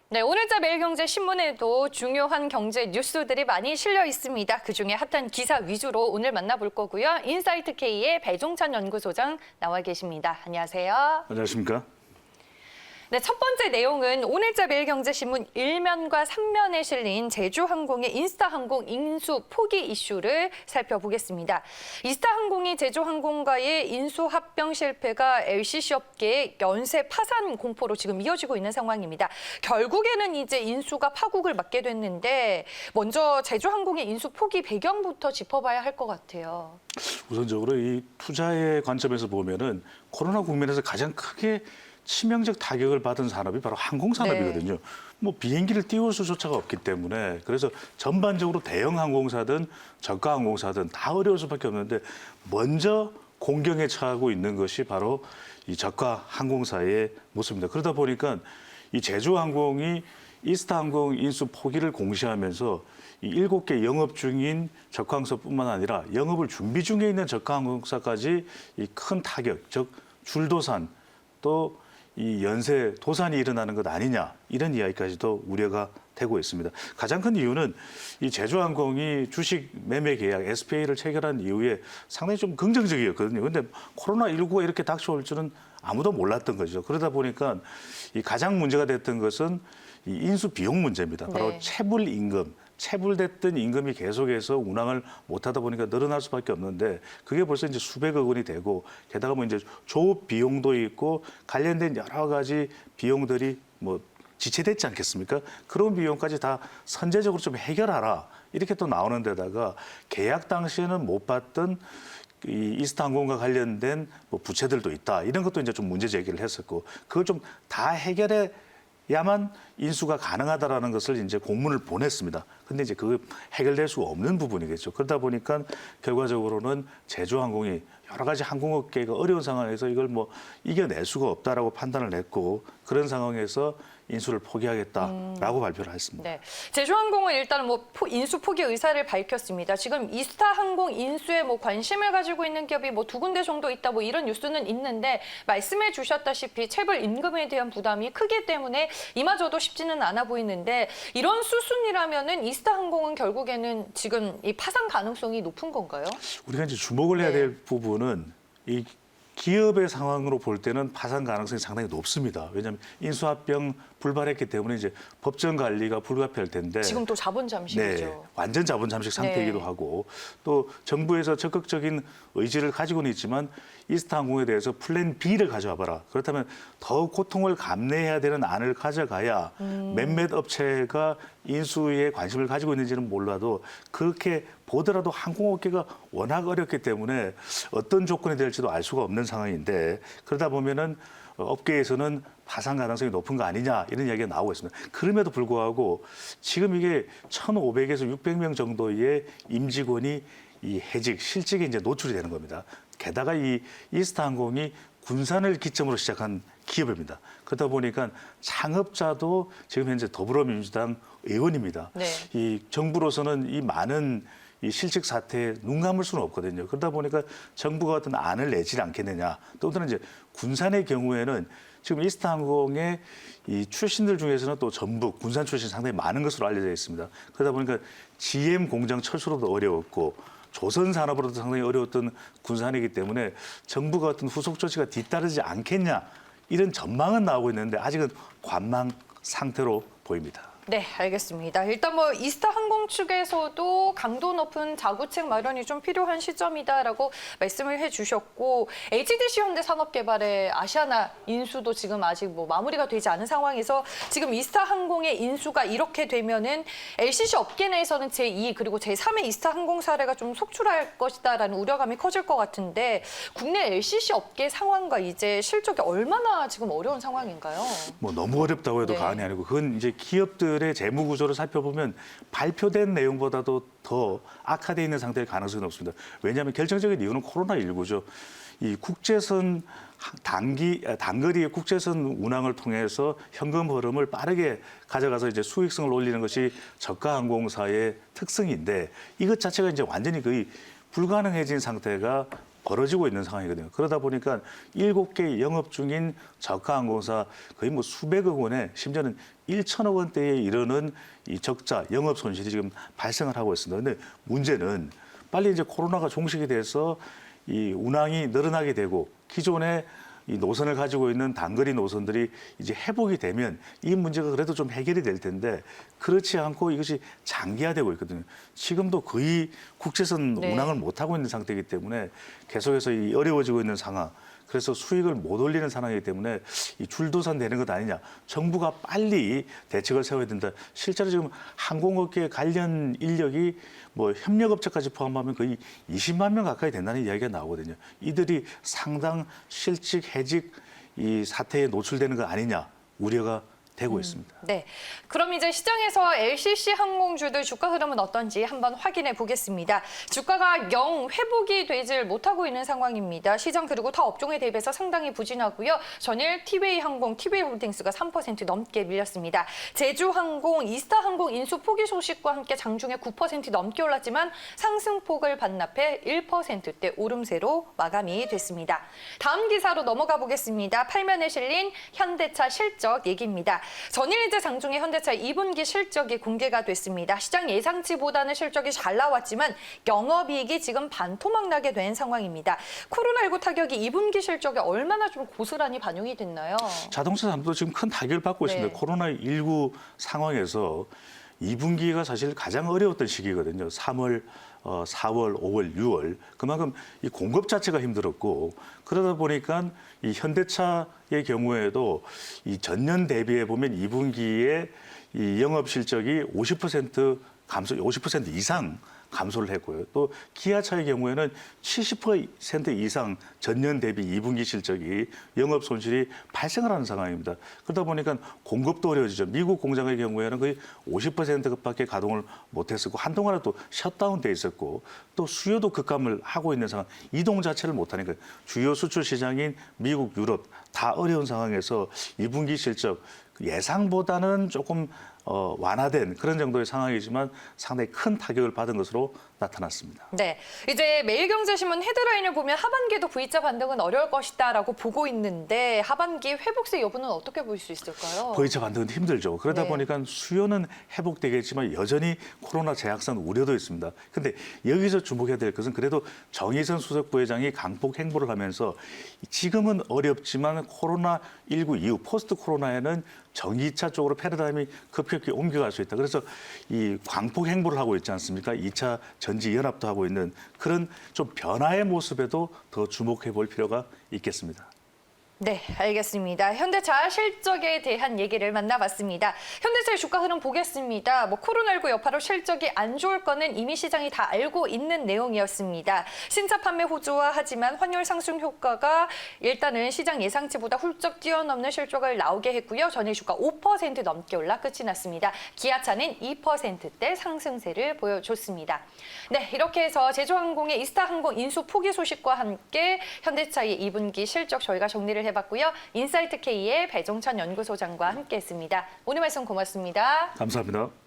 네, 오늘자 매일경제신문에도 중요한 경제 뉴스들이 많이 실려 있습니다. 그중에 핫한 기사 위주로 오늘 만나볼 거고요. 인사이트K의 배종찬 연구소장 나와 계십니다. 안녕하세요. 안녕하십니까? 네, 첫 번째 내용은 오늘자 매일경제신문 1면과 3면에 실린 제주항공의 인스타항공 인수 포기 이슈를 살펴보겠습니다. 이스타항공이 제주항공과의 인수 합병 실패가 LCC 업계의 연쇄 파산 공포로 지금 이어지고 있는 상황입니다. 결국에는 이제 인수가 파국을 맞게 됐는데 먼저 제주항공의 인수 포기 배경부터 짚어봐야 할 것 같아요. 우선적으로 이 투자의 관점에서 보면은 코로나 국면에서 가장 크게 치명적 타격을 받은 산업이 바로 항공산업이거든요. 네. 뭐 비행기를 띄울 수조차가 없기 때문에 그래서 전반적으로 대형 항공사든 저가 항공사든 다 어려울 수밖에 없는데 먼저 공경에 처하고 있는 것이 바로 이 저가 항공사의 모습입니다. 그러다 보니까 이 제주항공이 이스타항공 인수 포기를 공시하면서 이 7개 영업 중인 저가 항공사뿐만 아니라 영업을 준비 중에 있는 저가 항공사까지 이 큰 타격, 즉 줄도산 또 이 연쇄 도산이 일어나는 것 아니냐 이런 이야기까지도 우려가 되고 있습니다. 가장 큰 이유는 이 제주항공이 주식 매매 계약 SPA를 체결한 이후에 상당히 좀 긍정적이었거든요. 그런데 코로나19가 이렇게 닥쳐올 줄은 아무도 몰랐던 거죠. 그러다 보니까 이 가장 문제가 됐던 것은 이 인수 비용 문제입니다. 바로 네. 체불 임금. 체불됐던 임금이 계속해서 운항을 못하다 보니까 늘어날 수밖에 없는데 그게 벌써 이제 수백억 원이 되고 게다가 뭐 이제 조업 비용도 있고 관련된 여러 가지 비용들이 뭐 지체됐지 않겠습니까? 그런 비용까지 다 선제적으로 좀 해결하라 이렇게 또 나오는 데다가 계약 당시에는 못 받던 이 이스타항공과 관련된 뭐 부채들도 있다 이런 것도 이제 좀 문제 제기를 했었고 그걸 좀 다 해결해. 야만 인수가 가능하다라는 것을 이제 공문을 보냈습니다. 근데 이제 그 해결될 수 없는 부분이겠죠. 그러다 보니까 결과적으로는 제주항공이 여러 가지 항공업계가 어려운 상황에서 이걸 뭐 이겨낼 수가 없다라고 판단을 했고 그런 상황에서 인수를 포기하겠다라고 발표를 했습니다. 네, 제주항공은 일단 뭐 인수 포기 의사를 밝혔습니다. 지금 이스타항공 인수에 뭐 관심을 가지고 있는 기업이 뭐 2군데 정도 있다 뭐 이런 뉴스는 있는데 말씀해 주셨다시피 체불 임금에 대한 부담이 크기 때문에 이마저도 쉽지는 않아 보이는데 이런 수순이라면은 이스타항공은 결국에는 지금 이 파산 가능성이 높은 건가요? 우리가 이제 주목을 해야 네. 될 부분은 이 기업의 상황으로 볼 때는 파산 가능성이 상당히 높습니다. 왜냐하면 인수합병 불발했기 때문에 이제 법정 관리가 불가피할 텐데 지금 또 자본 잠식이죠. 네, 완전 자본 잠식 상태이기도 네. 하고 또 정부에서 적극적인 의지를 가지고는 있지만 이스타항공에 대해서 플랜 B를 가져와 봐라. 그렇다면 더 고통을 감내해야 되는 안을 가져가야 몇몇 업체가 인수에 관심을 가지고 있는지는 몰라도 그렇게 보더라도 항공업계가 워낙 어렵기 때문에 어떤 조건이 될지도 알 수가 없는 상황인데 그러다 보면은 업계에서는 파산 가능성이 높은 거 아니냐 이런 이야기가 나오고 있습니다. 그럼에도 불구하고 지금 이게 1,500에서 600명 정도의 임직원이 이 해직, 실직에 이제 노출이 되는 겁니다. 게다가 이 이스타항공이 군산을 기점으로 시작한 기업입니다. 그러다 보니까 창업자도 지금 현재 더불어민주당 의원입니다. 네. 이 정부로서는 이 많은 이 실직 사태에 눈 감을 수는 없거든요. 그러다 보니까 정부가 어떤 안을 내지 않겠느냐. 또 하나는 이제 군산의 경우에는 지금 이스타항공의 이 출신들 중에서는 또 전북, 군산 출신 상당히 많은 것으로 알려져 있습니다. 그러다 보니까 GM 공장 철수로도 어려웠고 조선 산업으로도 상당히 어려웠던 군산이기 때문에 정부가 어떤 후속 조치가 뒤따르지 않겠냐 이런 전망은 나오고 있는데 아직은 관망 상태로 보입니다. 네, 알겠습니다. 일단 뭐 이스타항공 측에서도 강도 높은 자구책 마련이 좀 필요한 시점이다라고 말씀을 해주셨고 HDC 현대산업개발의 아시아나 인수도 지금 아직 뭐 마무리가 되지 않은 상황에서 지금 이스타항공의 인수가 이렇게 되면은 LCC 업계 내에서는 제2 그리고 제3의 이스타항공 사례가 좀 속출할 것이다라는 우려감이 커질 것 같은데 국내 LCC 업계 상황과 이제 실적이 얼마나 지금 어려운 상황인가요? 뭐 너무 어렵다고 해도 네. 과언이 아니고 그건 이제 기업들의 재무 구조를 살펴보면 발표된 내용보다도 더 악화되어 있는 상태일 가능성이 높습니다. 왜냐하면 결정적인 이유는 코로나19죠. 이 국제선 단거리의 국제선 운항을 통해서 현금 흐름을 빠르게 가져가서 이제 수익성을 올리는 것이 저가 항공사의 특성인데 이것 자체가 이제 완전히 거의 불가능해진 상태가 벌어지고 있는 상황이거든요. 그러다 보니까 7개 영업 중인 저가 항공사 거의 뭐 수백억 원에 심지어는 1천억 원대에 이르는 이 적자, 영업 손실이 지금 발생을 하고 있습니다. 근데 문제는 빨리 이제 코로나가 종식이 돼서 이 운항이 늘어나게 되고 기존에 이 노선을 가지고 있는 단거리 노선들이 이제 회복이 되면 이 문제가 그래도 좀 해결이 될 텐데 그렇지 않고 이것이 장기화되고 있거든요. 지금도 거의 국제선 네. 운항을 못 하고 있는 상태이기 때문에 계속해서 이 어려워지고 있는 상황. 그래서 수익을 못 올리는 상황이기 때문에 이 줄도산 되는 것 아니냐. 정부가 빨리 대책을 세워야 된다. 실제로 지금 항공업계 관련 인력이 뭐 협력업체까지 포함하면 거의 20만 명 가까이 된다는 이야기가 나오거든요. 이들이 상당 실직, 해직 이 사태에 노출되는 거 아니냐 우려가 되고 있습니다. 네, 그럼 이제 시장에서 LCC 항공주들 주가 흐름은 어떤지 한번 확인해 보겠습니다. 주가가 영 회복이 되질 못하고 있는 상황입니다. 시장 그리고 타 업종에 대비해서 상당히 부진하고요. 전일 티웨이항공, 티웨이홀딩스가 3% 넘게 밀렸습니다. 제주항공, 이스타항공 인수 포기 소식과 함께 장중에 9% 넘게 올랐지만 상승폭을 반납해 1%대 오름세로 마감이 됐습니다. 다음 기사로 넘어가 보겠습니다. 팔면에 실린 현대차 실적 얘기입니다. 전일 이제 장중에 현대차 2분기 실적이 공개가 됐습니다. 시장 예상치보다는 실적이 잘 나왔지만 영업이익이 지금 반토막 나게 된 상황입니다. 코로나19 타격이 2분기 실적에 얼마나 좀 고스란히 반영이 됐나요? 자동차 산업도 지금 큰 타격을 받고 있습니다. 네. 코로나19 상황에서 2분기가 사실 가장 어려웠던 시기거든요. 3월, 4월, 5월, 6월. 그만큼 이 공급 자체가 힘들었고 그러다 보니까 이 현대차의 경우에도 이 전년 대비해 보면 2분기에 이 영업 실적이 50% 감소, 50% 이상 감소를 했고요. 또 기아차의 경우에는 70% 이상 전년 대비 2분기 실적이 영업 손실이 발생을 하는 상황입니다. 그러다 보니까 공급도 어려워지죠. 미국 공장의 경우에는 거의 50%밖에 가동을 못했었고 한동안은 또 셧다운돼 있었고 또 수요도 급감을 하고 있는 상황. 이동 자체를 못하니까 주요 수출 시장인 미국, 유럽 다 어려운 상황에서 2분기 실적 예상보다는 조금 완화된 그런 정도의 상황이지만 상당히 큰 타격을 받은 것으로 나타났습니다. 네, 이제 매일경제신문 헤드라인을 보면 하반기에도 V자 반등은 어려울 것이다라고 보고 있는데 하반기 회복세 여부는 어떻게 볼 수 있을까요? V자 반등은 힘들죠. 그러다 네. 보니까 수요는 회복되겠지만 여전히 코로나 재확산 우려도 있습니다. 근데 여기서 주목해야 될 것은 그래도 정의선 수석 부회장이 강폭 행보를 하면서 지금은 어렵지만 코로나19 이후 포스트 코로나에는 전기차 쪽으로 패러다임이 급격히 옮겨갈 수 있다. 그래서 이 광폭 행보를 하고 있지 않습니까? 2차 전지 연합도 하고 있는 그런 좀 변화의 모습에도 더 주목해 볼 필요가 있겠습니다. 네, 알겠습니다. 현대차 실적에 대한 얘기를 만나봤습니다. 현대차의 주가 흐름 보겠습니다. 코로나19 여파로 실적이 안 좋을 거는 이미 시장이 다 알고 있는 내용이었습니다. 신차 판매 호조화하지만 환율 상승 효과가 일단은 시장 예상치보다 훌쩍 뛰어넘는 실적을 나오게 했고요. 전일 주가 5% 넘게 올라 끝이 났습니다. 기아차는 2%대 상승세를 보여줬습니다. 네, 이렇게 해서 제주항공의 이스타항공 인수 포기 소식과 함께 현대차의 2분기 실적 저희가 정리를 해봤고요. 인사이트 K의 배종찬 연구소장과 함께했습니다. 오늘 말씀 고맙습니다. 감사합니다.